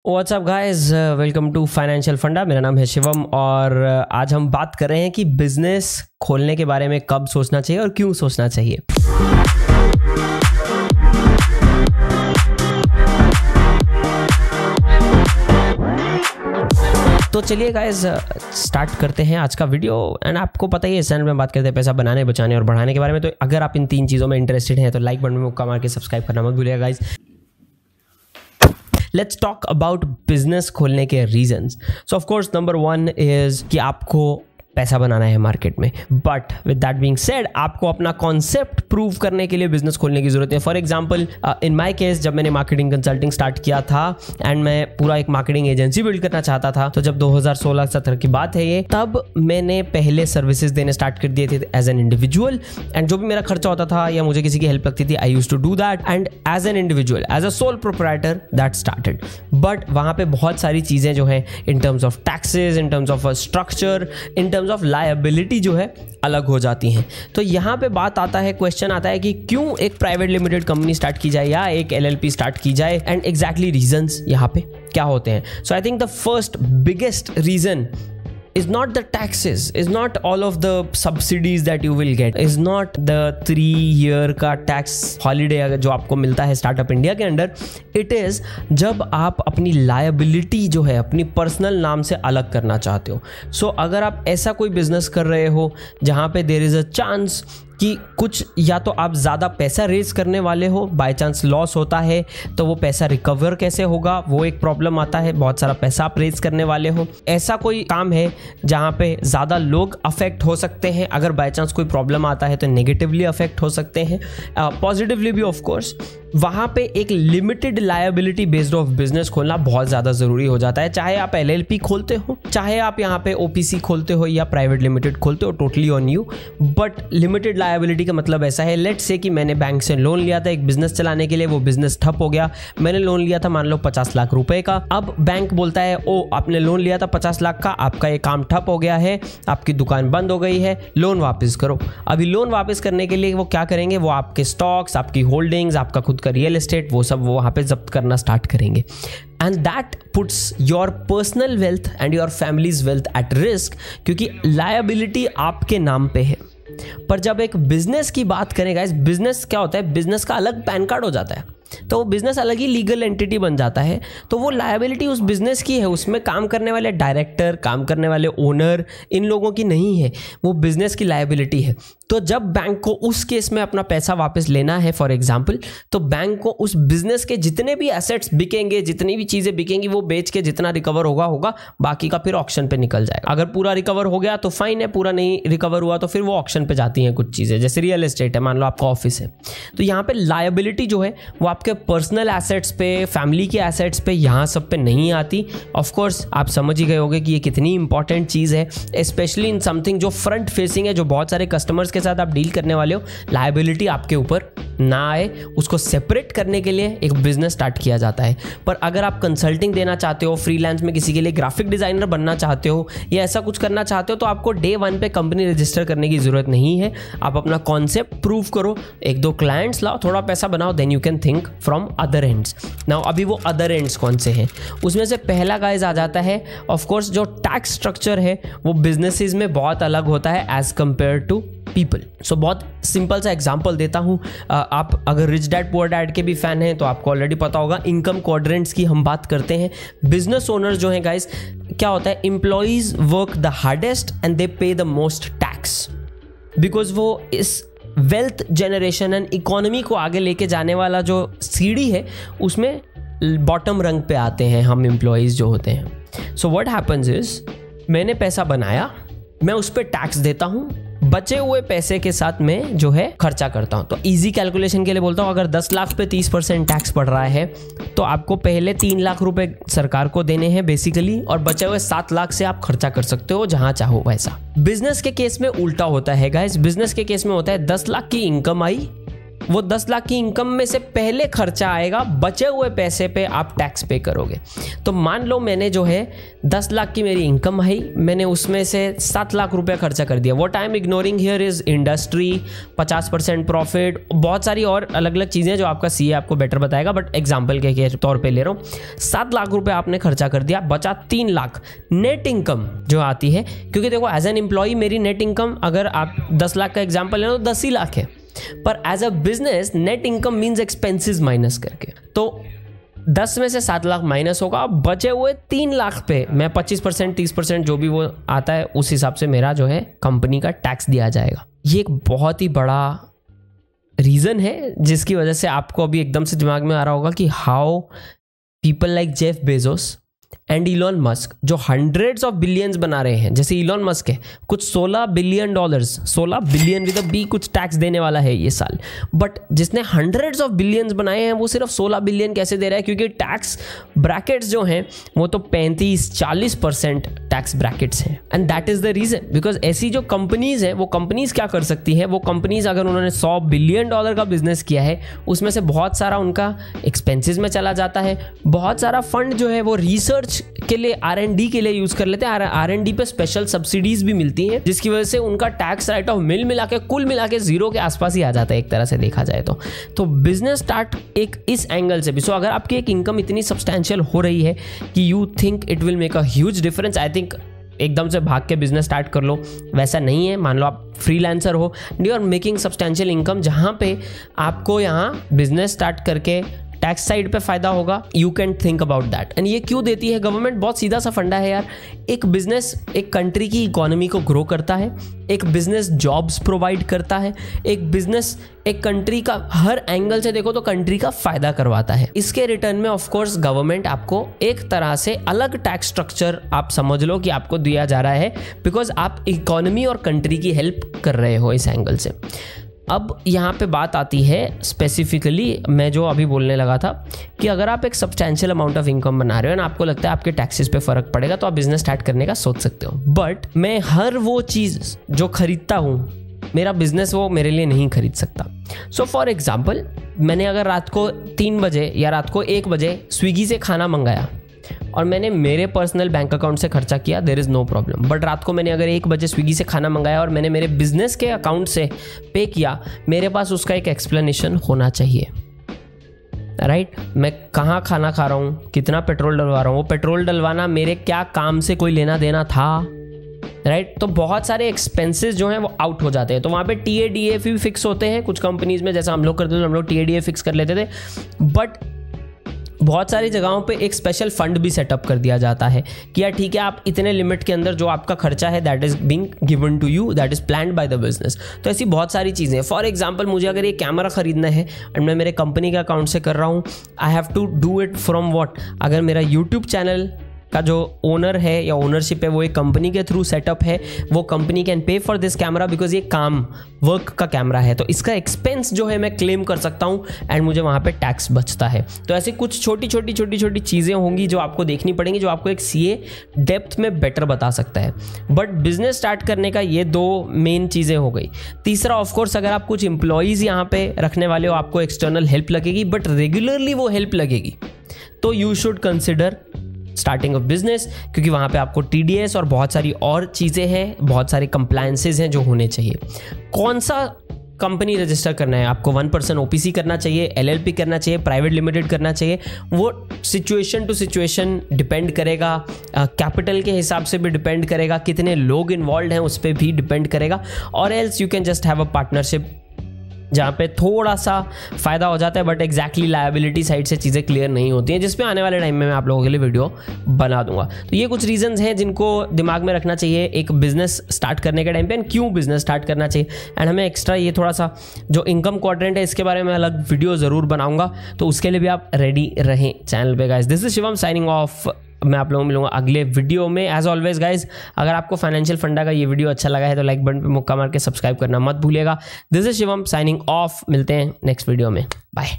WhatsApp guys, welcome to financial funda. मेरा नाम है शिवम और आज हम बात कर रहे हैं कि बिजनेस खोलने के बारे में कब सोचना चाहिए और क्यों सोचना चाहिए। तो चलिए गाइस स्टार्ट करते हैं आज का वीडियो। एंड आपको पता ही है इस चैनल में बात करते हैं पैसा बनाने, बचाने और बढ़ाने के बारे में। तो अगर आप इन तीन चीज़ों में इंटरेस्टेड हैं तो लाइक बटन में मुक्का मार के सब्सक्राइब करना मत भूलिएगा guys. Let's talk about business खोलने के reasons. So of course number 1 is कि आपको पैसा बनाना है मार्केट में। But with that being said, आपको अपना कॉन्सेप्ट प्रूव करने के लिए बिजनेस खोलने की जरूरत है। For example in my case, जब मैंने मार्केटिंग कंसल्टिंग स्टार्ट किया था एंड मैं पूरा एक मार्केटिंग एजेंसी बिल्ड करना चाहता था, तो जब 2016-17 की बात है ये, तब मैंने पहले सर्विसेज देने स्टार्ट कर दिए थे एज एन इंडिविजुअल। एंड जो भी मेरा खर्चा होता था या मुझे किसी की हेल्प लगती थी, I used to do that and as an individual, as a sole proprietor that started. But वहां पे बहुत सारी चीजें जो है in terms of taxes, in terms of structure, in terms of liability जो है अलग हो जाती हैं। तो यहाँ पे बात आता है, क्वेश्चन आता है कि क्यों एक प्राइवेट लिमिटेड कंपनी स्टार्ट की जाए या एक LLP स्टार्ट की जाए, एंड एग्जैक्टली रीजंस यहाँ पे क्या होते हैं। So I think the first biggest reason is not the taxes, is not all of the subsidies that you will get, is not the 3-year का tax holiday जो आपको मिलता है स्टार्टअप इंडिया के अंडर। इट इज जब आप अपनी liability जो है अपनी पर्सनल नाम से अलग करना चाहते हो। सो अगर आप ऐसा कोई बिजनेस कर रहे हो जहाँ पे देयर इज अ चांस कि कुछ या तो आप ज़्यादा पैसा रेज करने वाले हो, बाय चांस लॉस होता है तो वो पैसा रिकवर कैसे होगा, वो एक प्रॉब्लम आता है। बहुत सारा पैसा आप रेज करने वाले हो, ऐसा कोई काम है जहाँ पे ज़्यादा लोग अफेक्ट हो सकते हैं। अगर बाय चांस कोई प्रॉब्लम आता है तो नेगेटिवली अफेक्ट हो सकते हैं, पॉजिटिवली भी ऑफ कोर्स। वहाँ पे एक limited liability based of business खोलना बहुत ज़्यादा ज़रूरी हो जाता है। चाहे आप LLP खोलते हो, चाहे आप यहाँ पे OPC खोलते हो या प्राइवेट लिमिटेड खोलते हो, totally on you. But limited liability का मतलब ऐसा है, लेट्स से कि मैंने बैंक से लोन लिया था एक बिजनेस चलाने के लिए, वो बिजनेस ठप हो गया। मैंने लोन लिया था मान लो 50 लाख रुपए का। अब बैंक बोलता है, ओ आपने लोन लिया था 50 लाख का, आपका ये काम ठप हो गया है, आपकी दुकान बंद हो गई है, लोन वापस करो। अभी लोन वापस करने के लिए वो क्या करेंगे, वो आपके स्टॉक्स, आपकी होल्डिंग्स, आपका खुद का रियल एस्टेट, वो सब वो वहाँ पे जब्त करना स्टार्ट करेंगे। And that puts your personal wealth and your families wealth at risk, क्योंकि लायबिलिटी आपके नाम पे है। पर जब एक बिजनेस की बात करें गाइस, बिजनेस क्या होता है, बिजनेस का अलग पैन कार्ड हो जाता है, तो वो बिजनेस अलग ही लीगल एंटिटी बन जाता है। तो वो लायबिलिटी उस बिजनेस की है, उसमें काम करने वाले डायरेक्टर, काम करने वाले ओनर, इन लोगों की नहीं है, वो बिजनेस की लायबिलिटी है। तो जब बैंक को उस केस में अपना पैसा वापस लेना है फॉर एग्जांपल, तो बैंक को उस बिजनेस के जितने भी एसेट्स बिकेंगे, जितनी भी चीज़ें बिकेंगी, वो बेच के जितना रिकवर होगा, बाकी का फिर ऑक्शन पे निकल जाएगा। अगर पूरा रिकवर हो गया तो फाइन है, पूरा नहीं रिकवर हुआ तो फिर वो ऑक्शन पे जाती हैं कुछ चीज़ें, जैसे रियल एस्टेट है, मान लो आपका ऑफिस है। तो यहाँ पे लायबिलिटी जो है वो आपके पर्सनल एसेट्स पे, फैमिली के एसेट्स पे, यहाँ सब पे नहीं आती। ऑफ कोर्स आप समझ ही गए होंगे कि ये कितनी इंपॉर्टेंट चीज़ है, स्पेशली इन समथिंग जो फ्रंट फेसिंग है, जो बहुत सारे कस्टमर्स के साथ आप डील करने वाले हो। लायबिलिटी आपके ऊपर ना आए, उसको सेपरेट करने के लिए एक बिजनेस स्टार्ट किया जाता है। पर अगर आप कंसल्टिंग देना चाहते हो, फ्रीलांस में किसी के लिए ग्राफिक डिजाइनर बनना चाहते हो या ऐसा कुछ करना चाहते हो, तो आपको डे 1 पे कंपनी रजिस्टर करने की जरूरत नहीं है। आप अपना कॉन्सेप्ट प्रूव करो, 1-2 क्लाइंट्स लाओ, थोड़ा पैसा बनाओ, then you can think from other ends. Now अभी वो अदर एंड्स कौन से हैं, उसमें से पहला गाइस आ जाता है ऑफ कोर्स जो टैक्स स्ट्रक्चर है वो बिजनेसेस में बहुत अलग होता है एज कंपेयर टू पीपल। सो बहुत सिंपल सा एग्जांपल देता हूँ। आप अगर रिच डैड पुअर डैड के भी फैन हैं तो आपको ऑलरेडी पता होगा, इनकम क्वाड्रेंट्स की हम बात करते हैं। बिजनेस ओनर्स जो हैं गाइस, क्या होता है, employees work the hardest and they पे द मोस्ट टैक्स, बिकॉज वो इस वेल्थ जनरेशन एंड इकोनॉमी को आगे लेके जाने वाला जो सीढ़ी है उसमें बॉटम रंग पे आते हैं हम एम्प्लॉइज जो होते हैं। सो व्हाट हैपेंस इज, मैंने पैसा बनाया, मैं उस पर टैक्स देता हूँ, बचे हुए पैसे के साथ मैं जो है खर्चा करता हूँ। तो इजी कैलकुलेशन के लिए बोलता हूँ, अगर 10 लाख पे 30% टैक्स पड़ रहा है तो आपको पहले 3 लाख रुपए सरकार को देने हैं बेसिकली, और बचे हुए 7 लाख से आप खर्चा कर सकते हो जहां चाहो वैसा। बिजनेस के केस में उल्टा होता है गाइस। बिजनेस के केस में होता है 10 लाख की इनकम आई, वो 10 लाख की इनकम में से पहले खर्चा आएगा, बचे हुए पैसे पे आप टैक्स पे करोगे। तो मान लो मैंने जो है 10 लाख की मेरी इनकम आई, मैंने उसमें से 7 लाख रुपया खर्चा कर दिया। What I am ignoring here is industry, 50% profit, बहुत सारी और अलग अलग चीज़ें जो आपका सीए आपको बेटर बताएगा, बट एग्जाम्पल के तौर पे ले रहा हूँ। 7 लाख रुपए आपने खर्चा कर दिया, बचा 3 लाख नेट इनकम जो आती है। क्योंकि देखो एज एन एम्प्लॉय मेरी नेट इनकम, अगर आप 10 लाख का एग्जाम्पल ले तो 10 ही लाख है, पर as a business net income means expenses minus करके, तो 10 में से 7 लाख माइनस होगा, बचे हुए 3 लाख पे मैं 25% 30% जो भी वो आता है उस हिसाब से मेरा जो है कंपनी का टैक्स दिया जाएगा। ये एक बहुत ही बड़ा रीज़न है जिसकी वजह से आपको अभी एकदम से दिमाग में आ रहा होगा कि how people like Jeff Bezos and Elon Musk जो हंड्रेड्स ऑफ बिलियंस बना रहे हैं, जैसे इलॉन मस्क है कुछ $16 बिलियन, 16 बिलियन विद बी कुछ टैक्स देने वाला है ये साल, बट जिसने हंड्रेड्स ऑफ बिलियंस बनाए हैं वो सिर्फ 16 बिलियन कैसे दे रहा है? क्योंकि टैक्स ब्रैकेट्स जो हैं वो तो 35-40% टैक्स ब्रैकेट्स हैं, and that is the reason. Because ऐसी जो कंपनीज हैं वो कंपनीज क्या कर सकती है, वो कंपनीज अगर उन्होंने $100 बिलियन का बिजनेस किया है उसमें से बहुत सारा उनका एक्सपेंसेस में चला जाता है, बहुत सारा फंड जो है वो रिसर्च के लिए R&D के लिए यूज कर लेते हैं। R&D पे स्पेशल सब्सिडीज भी मिलती हैं जिसकी वजह से उनका टैक्स राइट ऑफ मिला के कुल मिला के जीरो के आसपास ही आ जाता है एक तरह से देखा जाए तो बिजनेस स्टार्ट एक इस एंगल से भी। सो अगर आपकी एक इनकम इतनी सब्सटैंशियल हो रही है कि you think it will make a huge difference, I think एकदम से भाग के बिजनेस स्टार्ट कर लो, वैसा नहीं है। मान लो आप फ्रीलांसर हो, you are making substantial income जहाँ पे आपको यहाँ बिजनेस स्टार्ट करके टैक्स साइड पे फायदा होगा, you can think about that. And ये क्यों देती है गवर्नमेंट? बहुत सीधा सा फंडा है यार। एक बिजनेस एक कंट्री की इकोनॉमी को ग्रो करता है, एक बिजनेस जॉब्स प्रोवाइड करता है, एक बिजनेस एक कंट्री का हर एंगल से देखो तो कंट्री का फायदा करवाता है। इसके रिटर्न में ऑफ कोर्स गवर्नमेंट आपको एक तरह से अलग टैक्स स्ट्रक्चर आप समझ लो कि आपको दिया जा रहा है, बिकॉज आप इकोनॉमी और कंट्री की हेल्प कर रहे हो इस एंगल से। अब यहाँ पे बात आती है स्पेसिफिकली मैं जो अभी बोलने लगा था कि अगर आप एक सब्सटैंशियल अमाउंट ऑफ इनकम बना रहे हो ना, आपको लगता है आपके टैक्सेस पे फर्क पड़ेगा, तो आप बिजनेस स्टार्ट करने का सोच सकते हो। बट मैं हर वो चीज़ जो खरीदता हूँ मेरा बिजनेस वो मेरे लिए नहीं खरीद सकता। सो फॉर एग्जाम्पल मैंने अगर रात को 3 बजे या रात को 1 बजे स्विगी से खाना मंगाया और मैंने मेरे पर्सनल बैंक अकाउंट से खर्चा किया, there is no problem. But रात को मैंने अगर 1 बजे स्विगी से खाना मंगाया और मैंने मेरे बिजनेस के अकाउंट से पे किया, मेरे पास उसका एक एक्सप्लेनेशन होना चाहिए, राइट? मैं कहाँ खाना खा रहा हूँ, कितना पेट्रोल डलवा रहा हूँ, वो पेट्रोल डलवाना मेरे क्या काम से कोई लेना देना था, राइट? तो बहुत सारे एक्सपेंसेस जो हैं वो आउट हो जाते हैं। तो वहाँ पे TADF भी फिक्स होते हैं कुछ कंपनीज में, जैसा हम लोग करते थे, हम लोग TADF फिक्स कर लेते थे। बट बहुत सारी जगहों पे एक स्पेशल फंड भी सेटअप कर दिया जाता है कि यार ठीक है, आप इतने लिमिट के अंदर जो आपका खर्चा है that is being given to you, that is planned by the business. तो ऐसी बहुत सारी चीज़ें हैं। फॉर एग्जांपल मुझे अगर ये कैमरा खरीदना है एंड मैं मेरे कंपनी के अकाउंट से कर रहा हूँ, I have to do it from what? अगर मेरा यूट्यूब चैनल का जो ओनर है या ओनरशिप है वो एक कंपनी के थ्रू सेटअप है, वो company can pay for this camera because ये काम वर्क का कैमरा है, तो इसका एक्सपेंस जो है मैं क्लेम कर सकता हूँ एंड मुझे वहाँ पे टैक्स बचता है। तो ऐसे कुछ छोटी छोटी चीज़ें होंगी जो आपको देखनी पड़ेंगी, जो आपको एक सीए डेप्थ में बेटर बता सकता है। बट बिजनेस स्टार्ट करने का ये 2 मेन चीज़ें हो गई। तीसरा ऑफकोर्स अगर आप कुछ एम्प्लॉयज़ यहाँ पे रखने वाले हो, आपको एक्सटर्नल हेल्प लगेगी, बट रेगुलरली वो हेल्प लगेगी, तो you should consider starting of business, क्योंकि वहाँ पे आपको TDS और बहुत सारी और चीज़ें हैं, बहुत सारे कंप्लायंसेस हैं जो होने चाहिए। कौन सा कंपनी रजिस्टर करना है आपको? 1% OPC करना चाहिए, LLP करना चाहिए, प्राइवेट लिमिटेड करना चाहिए, वो सिचुएशन टू सिचुएशन डिपेंड करेगा, कैपिटल के हिसाब से भी डिपेंड करेगा, कितने लोग इन्वॉल्व हैं उस पर भी डिपेंड करेगा। और else you can just have a partnership जहाँ पे थोड़ा सा फ़ायदा हो जाता है, बट एग्जैक्टली लायबिलिटी साइड से चीज़ें क्लियर नहीं होती हैं, जिसपे आने वाले टाइम में मैं आप लोगों के लिए वीडियो बना दूंगा। तो ये कुछ रीजंस हैं जिनको दिमाग में रखना चाहिए एक बिजनेस स्टार्ट करने के टाइम पे, एंड क्यों बिजनेस स्टार्ट करना चाहिए। एंड हमें एक्स्ट्रा ये थोड़ा सा जो इनकम क्वाड्रेंट है इसके बारे में अलग वीडियो ज़रूर बनाऊंगा, तो उसके लिए भी आप रेडी रहें चैनल पे guys. This is Shivam signing off. मैं आप लोगों को मिलूंगा अगले वीडियो में। एज ऑलवेज गाइज, अगर आपको फाइनेंशियल फंडा का ये वीडियो अच्छा लगा है तो लाइक बटन पे मुक्का मार के सब्सक्राइब करना मत भूलिएगा। This is Shivam signing off. मिलते हैं नेक्स्ट वीडियो में, बाय।